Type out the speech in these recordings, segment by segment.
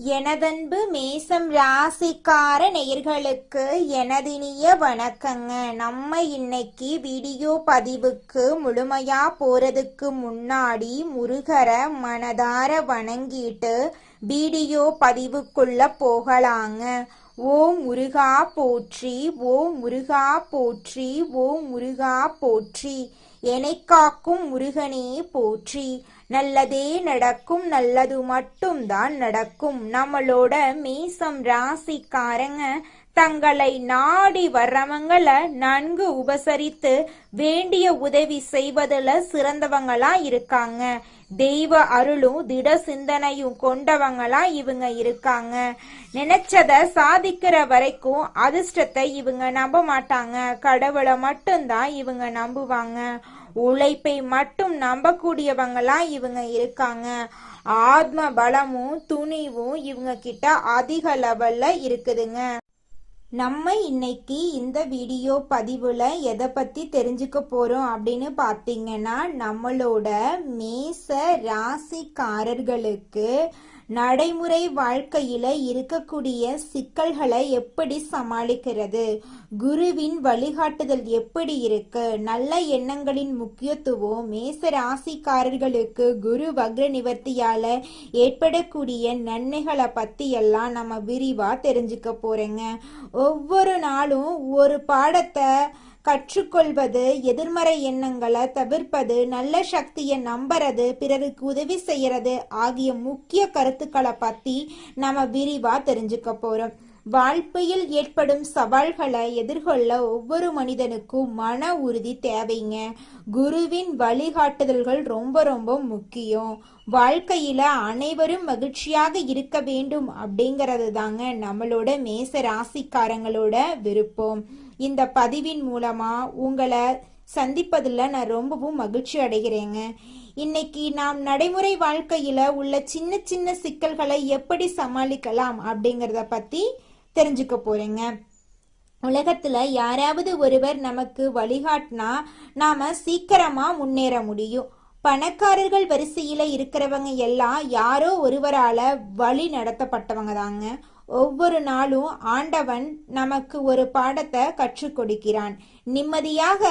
எனதன்பு மேசம் ராசிக்கார நேயர்களுக்கு எனதினிய வணக்கங்க. நம்ம இன்னைக்கு வீடியோ பதிவுக்கு முழுமையா போறதுக்கு முன்னாடி முருகரை மனதார வணங்கிட்டு வீடியோ பதிவுக்குள்ள போகலாங்க. ஓம் முருகா போற்றி, ஓம் முருகா போற்றி, ஓம் முருகா போற்றி. என்னை காக்கும் முருகனே போற்றி. நல்லதே நடக்கும், நல்லது மட்டும்தான் நடக்கும். நம்மளோட மேசம் ராசிக்காரங்க தங்களை நாடி வர்றவங்களை நன்கு உபசரித்து வேண்டிய உதவி செய்வதில் சிறந்தவங்களா இருக்காங்க. தெய்வ அருளும் திட சிந்தனையும் கொண்டவங்களா இவங்க இருக்காங்க. நினைச்சத சாதிக்கிற வரைக்கும் அதிர்ஷ்டத்தை இவங்க நம்ப மாட்டாங்க. கடவுளை மட்டும்தான் இவங்க நம்புவாங்க. உழைப்பை மட்டும் நம்பக்கூடியவங்களா இவங்க இருக்காங்க. ஆத்ம பலமும் துணிவும் இவங்க கிட்ட அதிக லெவல்ல இருக்குதுங்க. நம்ம இன்னைக்கு இந்த வீடியோ பதிவுல எதை பத்தி தெரிஞ்சுக்க போறோம் அப்படின்னு பார்த்தீங்கன்னா, நம்மளோட மேச ராசிக்காரர்களுக்கு நடைமுறை வாழ்க்கையில இருக்கக்கூடிய சிக்கல்களை எப்படி சமாளிக்கிறது, குருவின் வழிகாட்டுதல் எப்படி இருக்கு, நல்ல எண்ணங்களின் முக்கியத்துவம், மேச ராசிக்காரர்களுக்கு குரு வக்ர நிவர்த்தியால ஏற்படக்கூடிய நன்மைகளை பத்தி எல்லாம் நம்ம விரிவா தெரிஞ்சுக்க போறேங்க. ஒவ்வொரு நாளும் ஒரு பாடத்தை கற்றுக்கொள்வது, எதிர்மறை எண்ணங்களை தவிர்ப்பது, நல்ல சக்தியை நம்புறது, பிறருக்கு உதவி செய்யறது ஆகிய முக்கிய கருத்துக்களை பத்தி நம்ம விரிவா தெரிஞ்சுக்க போறோம். வாழ்க்கையில் ஏற்படும் சவால்களை எதிர்கொள்ள ஒவ்வொரு மனிதனுக்கும் மன உறுதி தேவைங்க. குருவின் வழிகாட்டுதல்கள் ரொம்ப ரொம்ப முக்கியம். வாழ்க்கையில அனைவரும் மகிழ்ச்சியாக இருக்க வேண்டும் அப்படிங்கிறது தாங்க நம்மளோட மேச ராசிக்காரங்களோட விருப்பம். இந்த பதிவின் மூலமா உங்களை சந்திப்பதில் நான் ரொம்பவும் மகிழ்ச்சி அடைகிறேங்க. இன்னைக்கு நாம் நடைமுறை வாழ்க்கையில உள்ள சின்ன சின்ன சிக்கல்களை எப்படி சமாளிக்கலாம் அப்படிங்கிறத பத்தி தெரிஞ்சுக்க போறேங்க. உலகத்துல யாராவது ஒருவர் நமக்கு வழிகாட்டினா நாம சீக்கிரமா முன்னேற முடியும். பணக்காரர்கள் வரிசையில இருக்கிறவங்க எல்லாம் யாரோ ஒருவரால வழி நடத்தப்பட்டவங்க தாங்க. ஒவ்வொரு நாளும் ஆண்டவன் நமக்கு ஒரு பாடத்தை கற்றுக் கொடுக்கிறான். நிம்மதியாக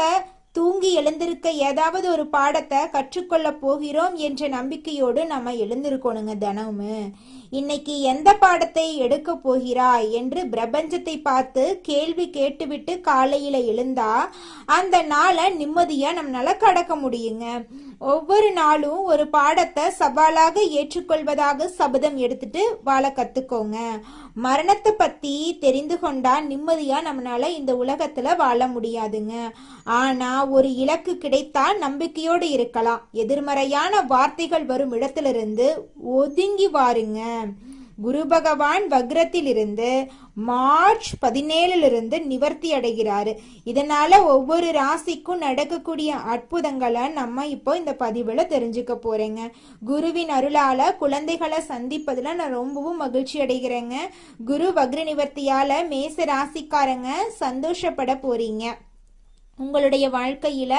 தூங்கி எழுந்திருக்க ஏதாவது ஒரு பாடத்தை கற்றுக்கொள்ள போகிறோம் என்ற நம்பிக்கையோடு நம்ம எழுந்திருக்கணுங்க. தினமும் இன்னைக்கு எந்த பாடத்தை எடுக்க போகிறாய் என்று பிரபஞ்சத்தை பார்த்து கேள்வி கேட்டுவிட்டு காலையில எழுந்தா அந்த நாளை நிம்மதியா நம்மளால கடக்க முடியுங்க. ஒவ்வொரு நாளும் ஒரு பாடத்தை சவாலாக ஏற்றுக்கொள்வதாக சபதம் எடுத்துட்டு வாழ கத்துக்கோங்க. மரணத்தை பத்தி தெரிந்து கொண்டா நிம்மதியா நம்மளால இந்த உலகத்துல வாழ முடியாதுங்க. ஆனா ஒரு இலக்கு கிடைத்தா நம்பிக்கையோடு இருக்கலாம். எதிர்மறையான வார்த்தைகள் வரும் இடத்திலிருந்து ஒதுங்கி வாருங்க. குரு பகவான் வக்ரத்தில் இருந்து மார்ச் 17 நிவர்த்தி அடைகிறாரு. இதனால ஒவ்வொரு ராசிக்கும் நடக்கக்கூடிய அற்புதங்களை நம்ம இப்போ இந்த பதிவுல தெரிஞ்சுக்க போறேங்க. குருவின் அருளால குழந்தைகளை சந்திப்பதுல நான் ரொம்பவும் மகிழ்ச்சி அடைகிறேங்க. குரு வக்ர நிவர்த்தியால மேச ராசிக்காரங்க சந்தோஷப்பட போறீங்க. உங்களுடைய வாழ்க்கையில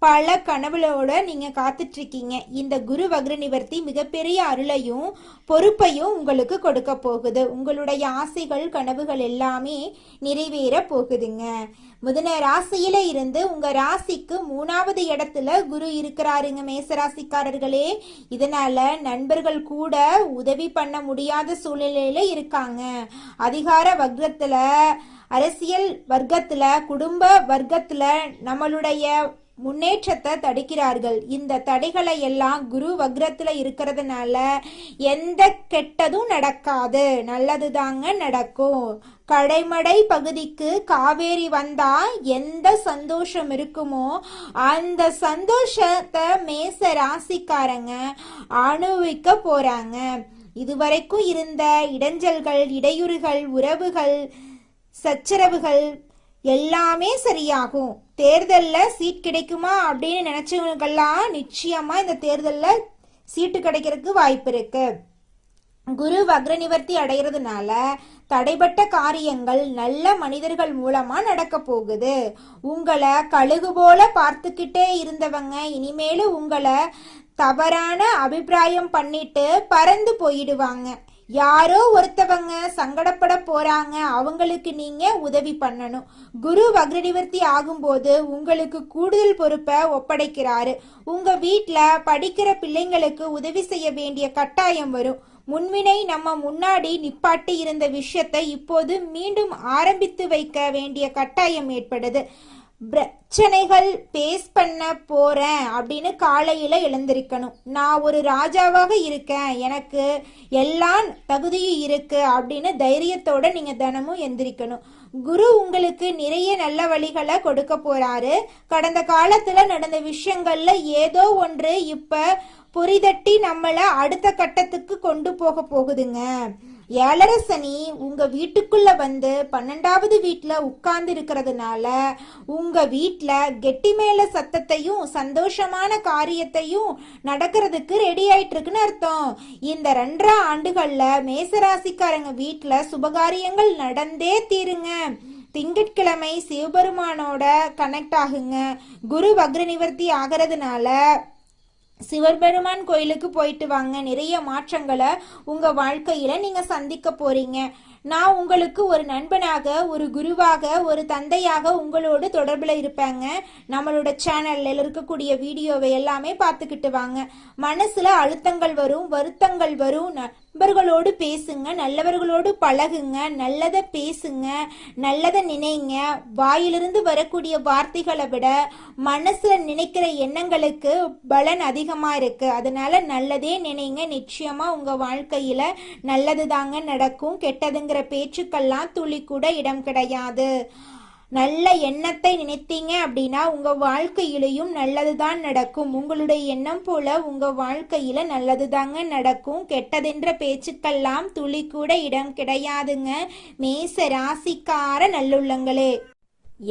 பல கனவுகளோட நீங்க காத்துட்டு இருக்கீங்க. இந்த குரு வக்ர நிவர்த்தி மிகப்பெரிய அருளையும் பொறுப்பையும் உங்களுக்கு கொடுக்க போகுது. உங்களுடைய ஆசைகள் கனவுகள் எல்லாமே நிறைவேற போகுதுங்க. முதன ராசியில இருந்து உங்க ராசிக்கு 3வது இடத்துல குரு இருக்கிறாருங்க மேசராசிக்காரர்களே. இதனால நண்பர்கள் கூட உதவி பண்ண முடியாத சூழ்நிலையில இருக்காங்க. அதிகார வர்க்கத்துல, அரசியல் வர்க்கத்துல, குடும்ப வர்க்கத்துல நம்மளுடைய முன்னேற்றத்தை தடுக்கிறார்கள். இந்த தடைகளை எல்லாம் குரு வக்ரத்துல இருக்கிறதுனால எந்த கெட்டதும் நடக்காது, நல்லதுதாங்க நடக்கும். கடைமடை பகுதிக்கு காவேரி வந்தா எந்த சந்தோஷம் இருக்குமோ அந்த சந்தோஷத்தை மேச ராசிக்காரங்க அனுபவிக்க போறாங்க. இதுவரைக்கும் இருந்த இடைஞ்சல்கள், இடையூறுகள், உறவுகள், சச்சரவுகள் எல்லாமே சரியாகும். தேர்தல்ல சீட் கிடைக்குமா அப்படின்னு நினைச்சவங்களுக்கெல்லாம் நிச்சயமா இந்த தேர்தல்ல சீட்டு கிடைக்கிறதுக்கு வாய்ப்பு இருக்கு. குரு வக்ர நிவர்த்தி அடைகிறதுனால தடைபட்ட காரியங்கள் நல்ல மனிதர்கள் மூலமா நடக்க போகுது. உங்களை கழுகு போல பார்த்துக்கிட்டே இருந்தவங்க இனிமேலும் உங்களை தவறான அபிப்பிராயம் பண்ணிட்டு பறந்து போயிடுவாங்க. யாரோ ஒருத்தவங்க சங்கடப்பட போறாங்க, அவங்களுக்கு நீங்க உதவி பண்ணணும். குரு வக்ரநிவர்த்தி ஆகும்போது உங்களுக்கு கூடுதல் பொறுப்பை ஒப்படைக்கிறாரு. உங்க வீட்ல படிக்கிற பிள்ளைங்களுக்கு உதவி செய்ய வேண்டிய கட்டாயம் வரும். முன்வினை நம்ம முன்னாடி நிப்பாட்டி இருந்த விஷயத்தை இப்போது மீண்டும் ஆரம்பித்து வைக்க வேண்டிய கட்டாயம் ஏற்படுது. பிரச்சனைகள் பேஸ் பண்ண போறேன் அப்படின்னு காலையில எழுந்திருக்கணும். நான் ஒரு ராஜாவாக இருக்கேன், எனக்கு எல்லாம் தகுதியும் இருக்கு அப்படின்னு தைரியத்தோட நீங்க தினமும் எந்திரிக்கணும். குரு உங்களுக்கு நிறைய நல்ல வழிகளை கொடுக்க போறாரு. கடந்த காலத்துல நடந்த விஷயங்கள்ல ஏதோ ஒன்று இப்ப புரிதட்டி நம்மள அடுத்த கட்டத்துக்கு கொண்டு போக போகுதுங்க. ஏழரை சனி உங்க வீட்டுக்குள்ள வந்து 12வது வீட்டுல உட்கார்ந்து இருக்கிறதுனால உங்க வீட்டுல கெட்டி மேல சத்தத்தையும் சந்தோஷமான காரியத்தையும் நடக்கிறதுக்கு ரெடி ஆயிட்டு இருக்குன்னு அர்த்தம். இந்த 2.5 ஆண்டுகள்ல மேசராசிக்காரங்க வீட்டுல சுபகாரியங்கள் நடந்தே தீருங்க. திங்கட்கிழமை சிவபெருமானோட கனெக்ட் ஆகுங்க. குரு வக்ர நிவர்த்தி ஆகிறதுனால சிவபெருமான் கோயிலுக்கு போயிட்டு வாங்க. நிறைய மாற்றங்களை உங்க வாழ்க்கையில நீங்க சந்திக்க போறீங்க. நான் உங்களுக்கு ஒரு நண்பனாக, ஒரு குருவாக, ஒரு தந்தையாக உங்களோடு தொடர்புல இருப்பேங்க. நம்மளோட சேனல்ல இருக்கக்கூடிய வீடியோவை எல்லாமே பார்த்துக்கிட்டு வாங்க. மனசுல அழுத்தங்கள் வரும், வருத்தங்கள் வரும். நண்பர்களோடு பேசுங்க, நல்லவர்களோடு பழகுங்க, நல்லதை பேசுங்க, நல்லதை நினைங்க. வாயிலிருந்து வரக்கூடிய வார்த்தைகளை விட மனசுல நினைக்கிற எண்ணங்களுக்கு பலன் அதிகமா இருக்கு. அதனால நல்லதே நினைங்க. நிச்சயமா உங்க வாழ்க்கையில நல்லது தாங்க நடக்கும். கெட்டதுங்கிற பேச்சுக்கெல்லாம் துளி கூட இடம் கிடையாது. நல்ல எண்ணத்தை நினைத்தீங்க அப்படின்னா உங்க வாழ்க்கையிலையும் நல்லதுதான் நடக்கும். உங்களுடைய எண்ணம் போல உங்க வாழ்க்கையில நல்லதுதாங்க நடக்கும். கெட்டதென்ற பேச்சுக்கெல்லாம் துளி கூட இடம் கிடையாதுங்க. மேச ராசிக்கார நல்லுள்ளங்களே,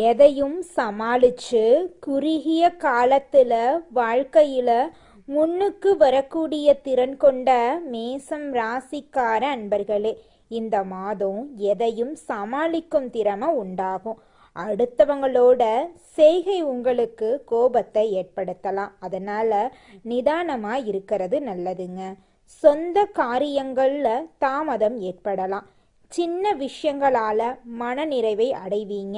எதையும் சமாளிச்சு குறுகிய காலத்துல வாழ்க்கையில முன்னுக்கு வரக்கூடிய திறன் கொண்ட மேசம் ராசிக்கார அன்பர்களே, இந்த மாதம் எதையும் சமாளிக்கும் திறமை உண்டாகும். அடுத்தவங்களோட செய்கை உங்களுக்கு கோபத்தை ஏற்படுத்தலாம். அதனால நிதானமா இருக்கிறது நல்லதுங்க. சொந்த காரியங்கள்ல தாமதம் ஏற்படலாம். சின்ன விஷயங்களால மனநிறைவை அடைவீங்க.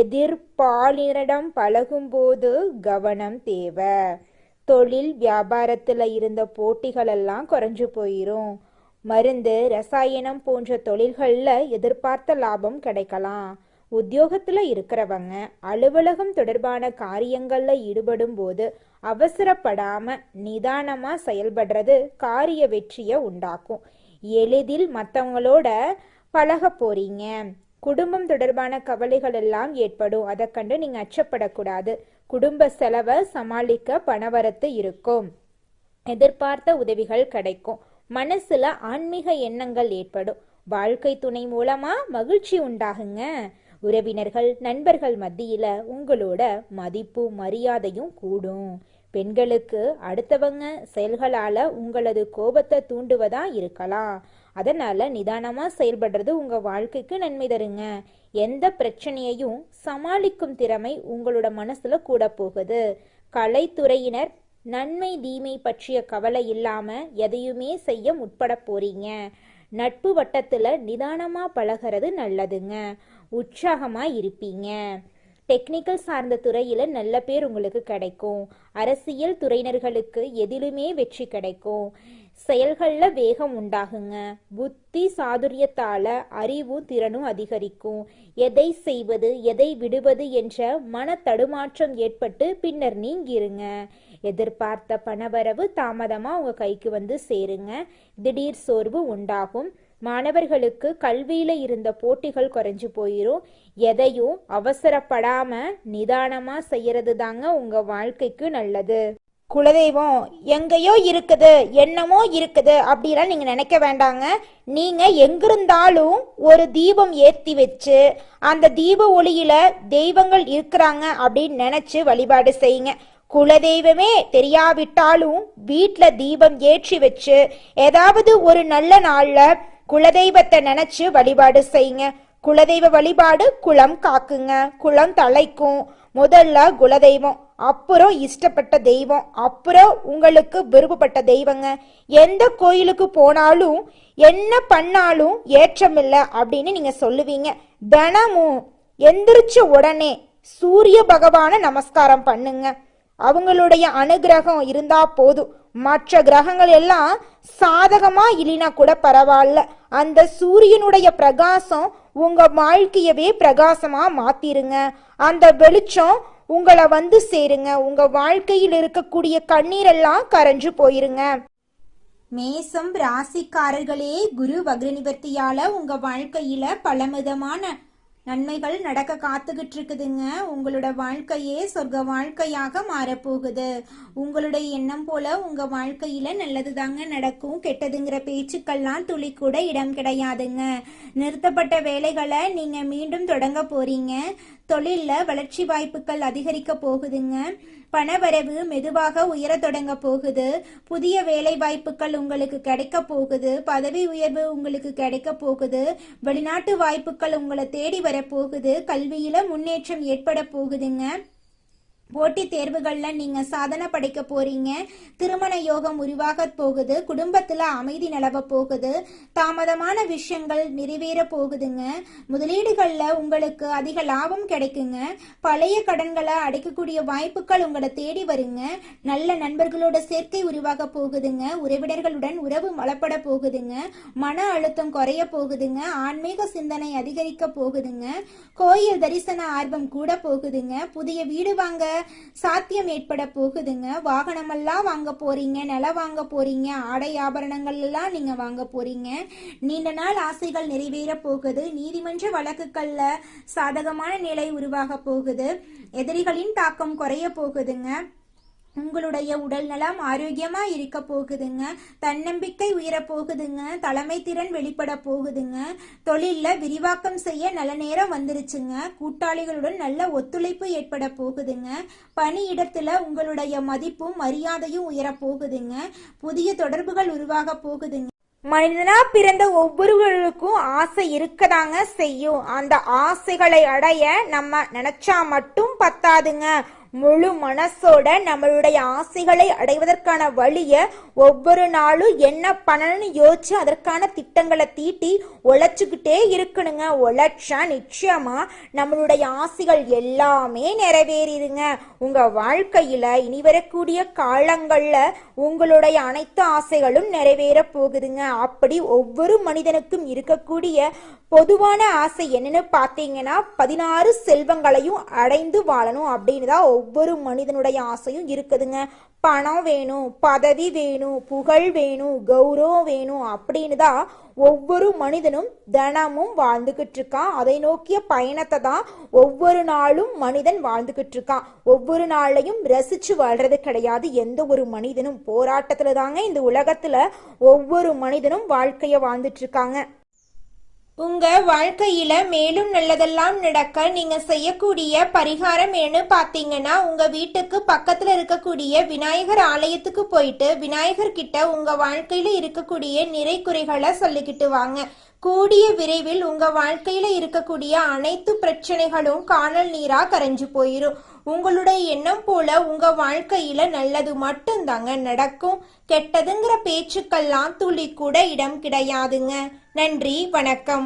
எதிர்பாலினரிடம் பழகும்போது கவனம் தேவை. தொழில் வியாபாரத்துல இருந்த போட்டிகள் எல்லாம் குறைஞ்சு போயிரும். மருந்து, ரசாயனம் போன்ற தொழில்கள்ல எதிர்பார்த்த லாபம் கிடைக்கலாம். உத்தியோகத்துல இருக்கிறவங்க அலுவலகம் தொடர்பான காரியங்கள்ல ஈடுபடும் போது அவசரப்படாம நிதானமா செயல்படுறது காரிய வெற்றியை உண்டாக்கும். எளிதில் மற்றவங்களோட பழக போறீங்க. குடும்பம் தொடர்பான கவலைகள் எல்லாம் ஏற்படும். அதை கண்டு நீங்க அச்சப்படக்கூடாது. குடும்ப செலவை சமாளிக்க பணவரத்து இருக்கும். எதிர்பார்த்த உதவிகள் கிடைக்கும். மனசுல ஆன்மீக எண்ணங்கள் ஏற்படும். வாழ்க்கை துணை மூலமா மகிழ்ச்சி உண்டாகுங்க. உறவினர்கள், நண்பர்கள் மத்தியில உங்களோட மதிப்பு மரியாதையும் கூடும். பெண்களுக்கு அடுத்தவங்க செயல்களால உங்களது கோபத்தை தூண்டுவதா இருக்கலாம். அதனால நிதானமா செயல்படுறது உங்க வாழ்க்கைக்கு நன்மை தருங்க. எந்த பிரச்சனையையும் சமாளிக்கும் திறமை உங்களோட மனசுல கூட போகுது. கலைத்துறையினர் நன்மை தீமை பற்றிய கவலை இல்லாம எதையுமே செய்ய முற்பட போறீங்க. நட்பு வட்டத்துல நிதானமா பழகிறது நல்லதுங்க. உற்சாகமா இருப்பீங்க. டெக்னிக்கல் சார்ந்த துறையில நல்ல பேர் உங்களுக்கு கிடைக்கும். அரசியல் துறையினர்களுக்கு எதிலுமே வெற்றி கிடைக்கும். செயல்கள்ல வேகம் உண்டாகுங்க. புத்தி சாதுரியத்தால அறிவும் திறனும் அதிகரிக்கும். எதை செய்வது எதை விடுவது என்ற மன தடுமாற்றம் ஏற்பட்டு பின்னர் நீங்கிருங்க. எதிர்பார்த்த பணவரவு தாமதமா உங்க கைக்கு வந்து சேருங்க. திடீர் சோர்வு உண்டாகும். மாணவர்களுக்கு கல்வியில இருந்த போட்டிகள் குறைஞ்சு போயிரும். எதையும் அவசரப்படாம நிதானமா செய்யறது தாங்க உங்க வாழ்க்கைக்கு நல்லது. குலதெய்வம் எங்கேயோ இருக்குது, என்னமோ இருக்குது அப்படிலாம் நீங்க நினைக்க வேண்டாங்க. நீங்க எங்கிருந்தாலும் ஒரு தீபம் ஏத்தி வச்சு அந்த தீப ஒளியில தெய்வங்கள் இருக்கிறாங்க அப்படின்னு நினைச்சு வழிபாடு செய்யுங்க. குலதெய்வமே தெரியாவிட்டாலும் வீட்டுல தீபம் ஏற்றி வச்சு ஏதாவது ஒரு நல்ல நாள்ல குலதெய்வத்தை நினைச்சு வழிபாடு செய்யுங்க. குலதெய்வ வழிபாடு குலம் காக்குங்க, குலம் தலைக்கும். முதல்ல குலதெய்வம், அப்புறம் இஷ்டப்பட்ட தெய்வம், அப்புறம் உங்களுக்கு விருப்பப்பட்ட தெய்வங்க. எந்த கோயிலுக்கு போனாலும் என்ன பண்ணாலும் ஏற்றமில்லை அப்படின்னு நீங்க சொல்லுவீங்க. தினமும் எந்திரிச்ச உடனே சூரிய பகவான நமஸ்காரம் பண்ணுங்க. அவங்களுடைய அனுகிரகம் இருந்தா போதும். மற்ற கிரகங்கள் எல்லாம் சாதகமா இல்லைனா கூட பரவாயில்ல, அந்த சூரியனுடைய பிரகாசம் உங்க வாழ்க்கையவே பிரகாசமா மாத்திருங்க. அந்த வெளிச்சம் உங்களை வந்து சேருங்க. உங்க வாழ்க்கையில் இருக்கக்கூடிய கண்ணீரெல்லாம் கரைஞ்சு போயிருங்க. மேசம் ராசிக்காரர்களே, குரு வக்ர நிவர்த்தியால உங்க வாழ்க்கையில பலவிதமான நன்மைகள் நடக்க காத்துக்கிட்டு இருக்குதுங்க. உங்களோட வாழ்க்கையே சொர்க்க வாழ்க்கையாக மாறப்போகுது. உங்களுடைய எண்ணம் போல உங்க வாழ்க்கையில நல்லது தாங்க நடக்கும். கெட்டதுங்கிற பேச்சுக்கள்லாம் துளி கூட இடம் கிடையாதுங்க. நிறுத்தப்பட்ட வேலைகளை நீங்க மீண்டும் தொடங்க போறீங்க. தொழில்ல வளர்ச்சி வாய்ப்புகள் அதிகரிக்க போகுதுங்க. பணவரவு மெதுவாக உயர தொடங்க போகுது. புதிய வேலை வாய்ப்புகள் உங்களுக்கு கிடைக்க போகுது. பதவி உயர்வு உங்களுக்கு கிடைக்க போகுது. வெளிநாட்டு வாய்ப்புகள் உங்களை தேடி வரப்போகுது. கல்வியில முன்னேற்றம் ஏற்பட போகுதுங்க. போட்டித் தேர்வுகள்ல நீங்க சாதனை படைக்க போறீங்க. திருமண யோகம் உருவாக போகுது. குடும்பத்துல அமைதி நிலவ போகுது. தாமதமான விஷயங்கள் நிறைவேற போகுதுங்க. முதலீடுகள்ல உங்களுக்கு அதிக லாபம் கிடைக்குங்க. பழைய கடன்களை அடைக்கக்கூடிய வாய்ப்புகள் உங்களை தேடி வருங்க. நல்ல நண்பர்களோட சேர்க்கை உருவாக போகுதுங்க. உறவினர்களுடன் உறவு வளப்பட போகுதுங்க. மன அழுத்தம் குறைய போகுதுங்க. ஆன்மீக சிந்தனை அதிகரிக்க போகுதுங்க. கோயில் தரிசன ஆர்வம் கூட போகுதுங்க. புதிய வீடு வாங்க சாத்தியம் ஏற்பட போகுதுங்க. வாகனமெல்லாம் வாங்க போறீங்க. நிலம் வாங்க போறீங்க. ஆடை ஆபரணங்கள் எல்லாம் நீங்க வாங்க போறீங்க. நீண்ட நாள் ஆசைகள் நிறைவேற போகுது. நீதிமன்ற வழக்குகள்ல சாதகமான நிலை உருவாக போகுது. எதிரிகளின் தாக்கம் குறைய போகுதுங்க. உங்களுடைய உடல் நலம் ஆரோக்கியமா இருக்க போகுதுங்க. தன்னம்பிக்கை உயர போகுதுங்க. தலைமை திறன் வெளிப்பட போகுதுங்க. தொழில்ல விரிவாக்கம் செய்ய நல்ல நேரம் வந்துருச்சுங்க. கூட்டாளிகளுடன் நல்ல ஒத்துழைப்பு ஏற்பட போகுதுங்க. பணியிடத்துல உங்களுடைய மதிப்பும் மரியாதையும் உயர போகுதுங்க. புதிய தொடர்புகள் உருவாக போகுதுங்க. மனிதனா பிறந்த ஒவ்வொருவருக்கும் ஆசை இருக்கதாங்க செய்யும். அந்த ஆசைகளை அடைய நம்ம நினைச்சா மட்டும் பத்தாதுங்க. முழு மனசோட நம்மளுடைய ஆசைகளை அடைவதற்கான வழிய ஒவ்வொரு நாளும் என்ன பண்ணணும்னு யோசிச்சு அதற்கான திட்டங்களை தீட்டி உழைச்சுக்கிட்டே இருக்கணுங்க. உழைச்சா நிச்சயமா நம்மளுடைய ஆசைகள் எல்லாமே நிறைவேறிடுங்க. உங்க வாழ்க்கையில இனி வரக்கூடிய காலங்கள்ல உங்களுடைய அனைத்து ஆசைகளும் நிறைவேற போகுதுங்க. அப்படி ஒவ்வொரு மனிதனுக்கும் இருக்கக்கூடிய பொதுவான ஆசை என்னன்னு பார்த்தீங்கன்னா 16 செல்வங்களையும் அடைந்து வாழணும் அப்படின்னு தான் ஒவ்வொரு மனிதனுடைய ஆசையும் இருக்குதுங்க. பணம் வேணும், பதவி வேணும், புகழ் வேணும், கௌரவம் வேணும் அப்படின்னு தான் ஒவ்வொரு மனிதனும் தினமும் வாழ்ந்துகிட்டு இருக்கான். அதை நோக்கிய பயணத்தை தான் ஒவ்வொரு நாளும் மனிதன் வாழ்ந்துகிட்டு இருக்கான். ஒவ்வொரு நாளையும் ரசிச்சு வாழ்றது கிடையாது எந்த ஒரு மனிதனும். போராட்டத்துல தாங்க இந்த உலகத்துல ஒவ்வொரு மனிதனும் வாழ்க்கைய வாழ்ந்துட்டு இருக்காங்க. உங்க வாழ்க்கையில மேலும் நல்லதெல்லாம் நடக்க நீங்க செய்யக்கூடிய பரிகாரம் என்ன பாத்தீங்கன்னா, உங்க வீட்டுக்கு பக்கத்துல இருக்கக்கூடிய விநாயகர் ஆலயத்துக்கு போயிட்டு விநாயகர் கிட்ட உங்க வாழ்க்கையில இருக்கக்கூடிய நிறை குறைகளை சொல்லிக்கிட்டு வாங்க. கூடிய விரைவில் உங்க வாழ்க்கையில இருக்கக்கூடிய அனைத்து பிரச்சனைகளும் காணல் நீரா கரைஞ்சு போயிரும். உங்களுடைய எண்ணம் போல உங்க வாழ்க்கையில நல்லது மட்டும்தாங்க நடக்கும். கெட்டதுங்கிற பேச்சுக்கெல்லாம் துளி கூட இடம் கிடையாதுங்க. நன்றி, வணக்கம்.